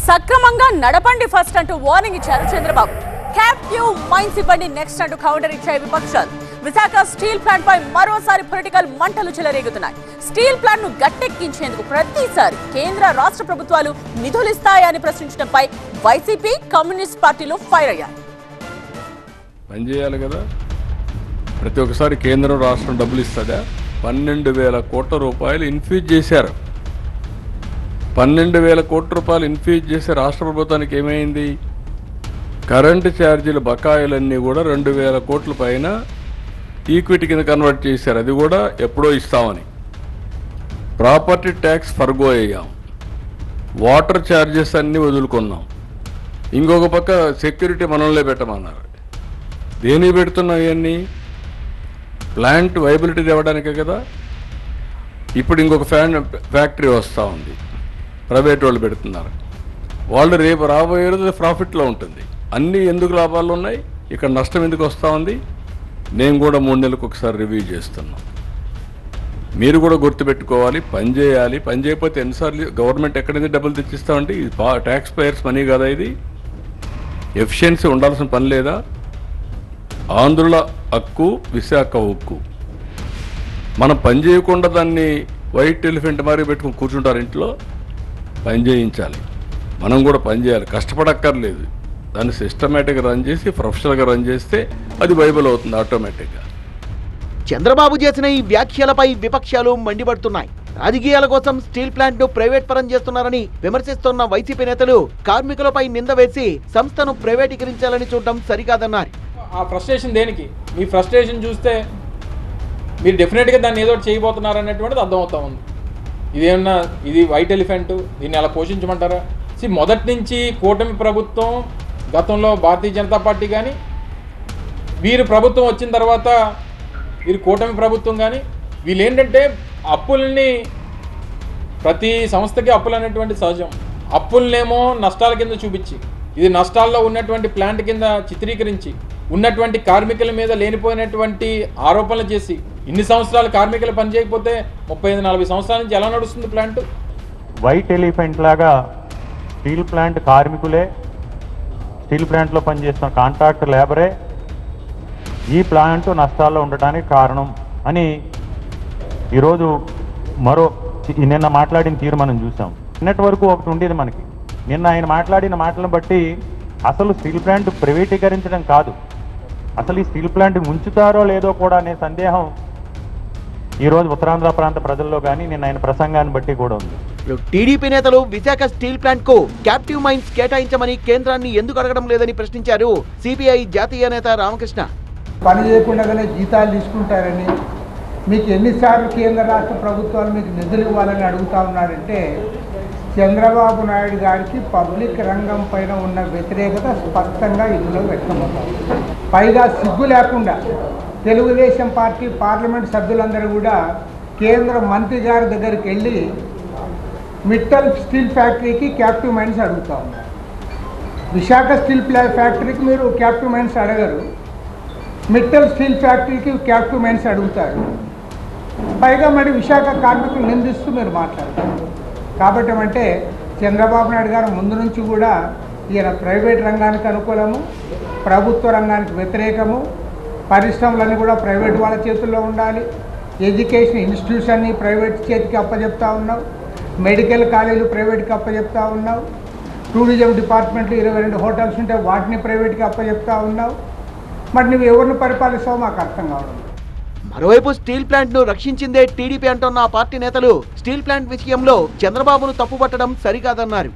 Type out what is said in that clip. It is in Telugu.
సక్రమంగా నడపండి ఫస్ట్ అంటూ వార్నింగ్ ఇచ్చారు చంద్రబాబు. క్యాప్టివ్ మైన్స్ ఇవ్వండి నెక్స్ట్ అంటూ కౌంటర్ ఇచ్చాయి విపక్షాలు. విశాఖ స్టీల్ ప్లాంట్ పై మరోసారి పొలిటికల్ మంటలు చెలరేగుతున్నాయి. స్టీల్ ప్లాంట్ ను గట్టెక్కించేందుకు ప్రతిసారి కేంద్ర రాష్ట్ర ప్రభుత్వాలు నిధులిస్తాయని ప్రశ్నించడంపై వైసీపీ కమ్యూనిస్ట్ పార్టీలు ఫైర్ అయ్యారు. పనిచేయాలి కదా, ప్రతి ఒక్కసారి కేంద్రం రాష్ట్రం డబ్బులు ఇస్తుందా? 12,000 కోట్ల రూపాయలు ఇన్ఫ్యూజ్ చేశారు. 12,000 కోట్ల రూపాయలు ఇన్ఫ్యూజ్ చేసే రాష్ట్ర ప్రభుత్వానికి ఏమైంది? కరెంటు ఛార్జీల బకాయిలన్నీ కూడా 2,000 కోట్ల పైన ఈక్విటీ కింద కన్వర్ట్ చేశారు. అది కూడా ఎప్పుడో ఇస్తామని. ప్రాపర్టీ ట్యాక్స్ ఫర్గో అయ్యాం. వాటర్ ఛార్జెస్ అన్నీ వదులుకున్నాం. ఇంకొక పక్క సెక్యూరిటీ మనల్నే పెట్టమన్నారు. దేనికి పెడుతున్నాం? ఇవన్నీ ప్లాంట్ వైబిలిటీ తేవడానికే కదా. ఇప్పుడు ఇంకొక ఫ్యాక్టరీ వస్తూ ఉంది, ప్రైవేట్ వాళ్ళు పెడుతున్నారు. వాళ్ళు రేపు రాబోయే రోజు ప్రాఫిట్లో ఉంటుంది. అన్నీ ఎందుకు లాభాలు ఉన్నాయి, ఇక్కడ నష్టం ఎందుకు వస్తూ ఉంది? నేను కూడా 3 నెలలకు ఒకసారి రివ్యూ చేస్తున్నాం. మీరు కూడా గుర్తుపెట్టుకోవాలి, పని చేయాలి. పని చేయకపోతే ఎన్నిసార్లు గవర్నమెంట్ ఎక్కడి నుంచి డబ్బులు తెచ్చిస్తామంటే ఇది ట్యాక్స్ పేయర్స్ మనీ కదా. ఇది ఎఫిషియన్సీ ఉండాల్సిన పని లేదా? ఆంధ్రుల హక్కు, విశాఖ హక్కు. మనం పని చేయకుండా దాన్ని వైట్ ఎలిఫెంట్ మారి పెట్టుకుని కూర్చుంటారు ఇంట్లో. పని చేయించాలి, మనం కూడా పని చేయాలి. కష్టపడక్కర్లేదు. దాన్ని సిస్టమేటిక్గా రన్ చేసి ప్రొఫెషనల్గా రన్ చేస్తే అది వైబుల్ అవుతుంది ఆటోమేటిక్గా. చంద్రబాబు చేసిన ఈ వ్యాఖ్యలపై విపక్షాలు మండిపడుతున్నాయి. రాజకీయాల కోసం స్టీల్ ప్లాంట్ ను ప్రైవేట్ పరం చేస్తున్నారని విమర్శిస్తున్న వైసీపీ నేతలు కార్మికులపై నింద వేసి సంస్థను ప్రైవేటీకరించాలని చూడటం సరికాదన్నారు. ఆ ఫ్రస్ట్రేషన్ దేనికి? మీ ఫ్రస్ట్రేషన్ చూస్తే మీరు డెఫినెట్గా దాన్ని ఏదో చేయబోతున్నారు అనేటువంటిది అర్థమవుతా ఉంది. ఇదేమన్నా ఇది వైట్ ఎలిఫెంట్, దీన్ని అలా పోషించమంటారా? మొదటి నుంచి కూటమి ప్రభుత్వం, గతంలో భారతీయ జనతా పార్టీ కానీ, వీరు ప్రభుత్వం వచ్చిన తర్వాత వీరు కూటమి ప్రభుత్వం కానీ, వీళ్ళు ఏంటంటే అప్పుల్ని, ప్రతి సంస్థకి అప్పులు అనేటువంటి సహజం, అప్పులనేమో నష్టాల కింద చూపించి, ఇది నష్టాల్లో ఉన్నటువంటి ప్లాంట్ కింద చిత్రీకరించి, ఉన్నటువంటి కార్మికుల మీద లేనిపోయినటువంటి ఆరోపణలు చేసి, ఇన్ని సంవత్సరాలు కార్మికులు పనిచేయకపోతే 35-40 సంవత్సరాల నుంచి ఎలా నడుస్తుంది ప్లాంట్? వైట్ ఎలిఫెంట్ లాగా స్టీల్ ప్లాంట్ కార్మికులే, స్టీల్ ప్లాంట్లో పనిచేస్తున్న కాంట్రాక్ట్ లేబరే ఈ ప్లాంట్ నష్టాల్లో ఉండటానికి కారణం అని ఈరోజు నిన్న మాట్లాడిన తీరు మనం చూసాం. నిన్నటి వరకు ఒకటి ఉండేది మనకి. నిన్న ఆయన మాట్లాడిన మాటలను బట్టి అసలు స్టీల్ ప్లాంట్ ప్రైవేటీకరించడం కాదు, అసలు ఈ స్టీల్ ప్లాంట్ ఉంచుతారో లేదో కూడా అనే సందేహం ఈరోజు ఉత్తరాంధ్ర ప్రాంత ప్రజల్లో కానీ నిన్న ఆయన ప్రసంగాన్ని బట్టి కూడా ఉంది. టీడీపీ నేతలు విశాఖ స్టీల్ ప్లాంట్ కు క్యాప్టివ్ మైన్స్ కేటాయించమని కేంద్రాన్ని ఎందుకు అడగడం లేదని ప్రశ్నించారు సిపిఐ జాతీయ నేత రామకృష్ణ. పని చేయకుండానే జీతాలు తీసుకుంటారని, మీకు ఎన్నిసార్లు కేంద్ర రాష్ట్ర ప్రభుత్వాలు మీకు నిధులు ఇవ్వాలని అడుగుతా ఉన్నారంటే చంద్రబాబు నాయుడు గారికి పబ్లిక్ రంగం పైన ఉన్న వ్యతిరేకత స్పష్టంగా ఇందులో వ్యక్తమవుతుంది. పైగా సిగ్గు లేకుండా తెలుగుదేశం పార్టీ పార్లమెంట్ సభ్యులందరూ కూడా కేంద్ర మంత్రి గారి దగ్గరికి వెళ్ళి మిట్టల్ స్టీల్ ఫ్యాక్టరీకి క్యాప్టివ్ మైన్స్ అడుగుతూ ఉన్నారు. విశాఖ స్టీల్ ఫ్యాక్టరీకి మీరు క్యాప్టివ్ మైన్స్ అడగరు, మిట్టల్ స్టీల్ ఫ్యాక్టరీకి క్యాప్టివ్ మైన్స్ అడుగుతారు. పైగా మరి విశాఖ కార్మికులు నిందిస్తూ మీరు మాట్లాడతారు. కాబట్టి అంటే చంద్రబాబు నాయుడు గారు ముందు నుంచి కూడా ఈయన ప్రైవేట్ రంగానికి అనుకూలము, ప్రభుత్వ రంగానికి వ్యతిరేకము, పరిశ్రమలన్నీ కూడా ప్రైవేట్ వాళ్ళ చేతుల్లో ఉండాలి, ఎడ్యుకేషన్ ఇన్స్టిట్యూషన్ని ప్రైవేట్ చేతికి అప్పచెప్తా ఉన్నావు, మెడికల్ కాలేజీలు ప్రైవేట్కి అప్పచెప్తా ఉన్నావు, టూరిజం డిపార్ట్మెంట్లో 22 హోటల్స్ ఉంటే వాటిని ప్రైవేట్కి అప్పచెప్తా ఉన్నావు. మరి నువ్వు ఎవరిని పరిపాలిస్తావో మాకు అర్థం కావడం. మరోవైపు స్టీల్ ప్లాంట్ ను రక్షించిందే టీడీపీ అంటున్న ఆ పార్టీ నేతలు స్టీల్ ప్లాంట్ విషయంలో చంద్రబాబును తప్పుపట్టడం సరికాదన్నారు.